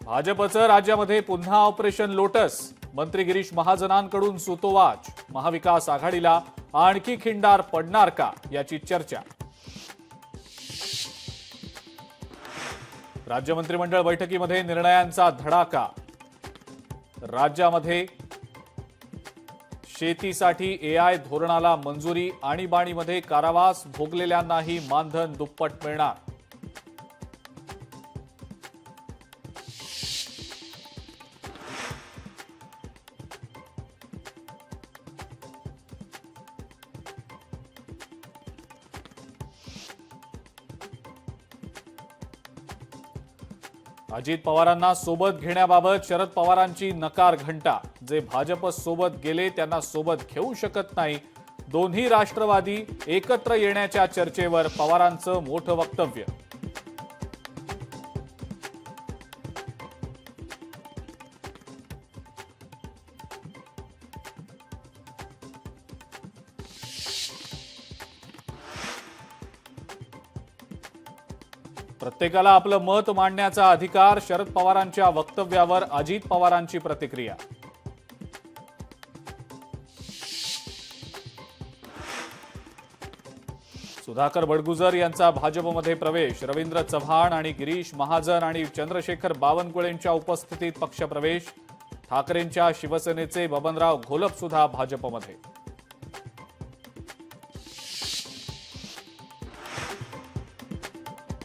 भाजपचं राज्यामध्ये पुन्हा ऑपरेशन लोटस। मंत्री गिरीश महाजनांकडून सूतोवाच। महाविकास आघाडीला आणखी खिंडार पडणार का याची चर्चा। राज्य मंत्रिमंडळ बैठकीमध्ये निर्णयांचा धडाका। राज्यामध्ये शेतीसाठी एआय धोरणाला मंजुरी। आणीबाणीमध्ये कारावास भोगलेल्यांनाही मानधन दुप्पट मिळणार। अजित पवारांना सोबत घेण्याबाबत शरद पवारांची नकार घंटा। जे भाजप सोबत गेले त्यांना सोबत घेऊ शकत नाही। दोन्ही राष्ट्रवादी एकत्र येण्याच्या चर्चेवर पवारांचं मोठं वक्तव्य। प्रत्येकाला आपलं मत मांडण्याचा अधिकार। शरद पवारांच्या वक्तव्यावर अजित पवारांची प्रतिक्रिया। सुधाकर बडगुजर यांचा भाजपमध्ये प्रवेश। रवींद्र चव्हाण आणि गिरीश महाजन आणि चंद्रशेखर बावनकुळेंच्या उपस्थितीत पक्षप्रवेश। ठाकरेंच्या शिवसेनेचे बबनराव घोलप सुद्धा भाजपमध्ये।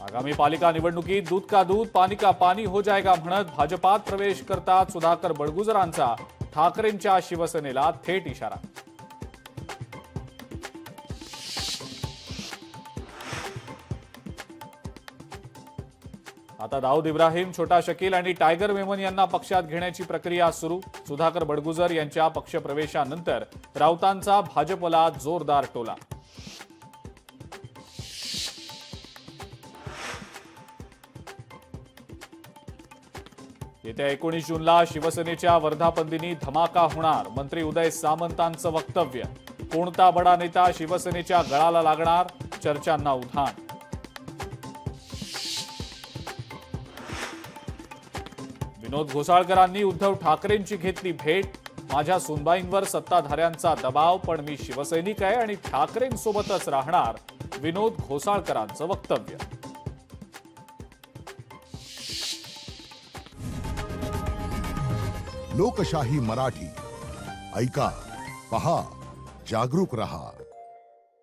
आगामी पालिका निवडणुकीत दूध का दूध पानी का पानी हो जाएगा म्हणत भाजपात प्रवेश करतात सुधाकर बडगुजरांचा ठाकरेंच्या शिवसेनेला थेट इशारा। आता दाऊद इब्राहिम, छोटा शकील आणि टायगर मेमन यांना पक्षात घेण्याची प्रक्रिया सुरू। सुधाकर बडगुजर यांच्या पक्षप्रवेशानंतर राऊतांचा भाजपला जोरदार टोला। येत्या 19 जूनला शिवसेनेच्या वर्धापनदिनी धमाका होणार। मंत्री उदय सामंतांचं वक्तव्य। कोणता बडा नेता शिवसेनेच्या गळाला लागणार? चर्चांना उधाण। विनोद घोसाळकरांनी उद्धव ठाकरेंची घेतली भेट। माझ्या सुनबाईंवर सत्ताधाऱ्यांचा दबाव, पण मी शिवसैनिक आहे आणि ठाकरेंसोबतच राहणार। विनोद घोसाळकरांचं वक्तव्य। लोकशाही मराठी ऐका, पहा, जागरूक रहा।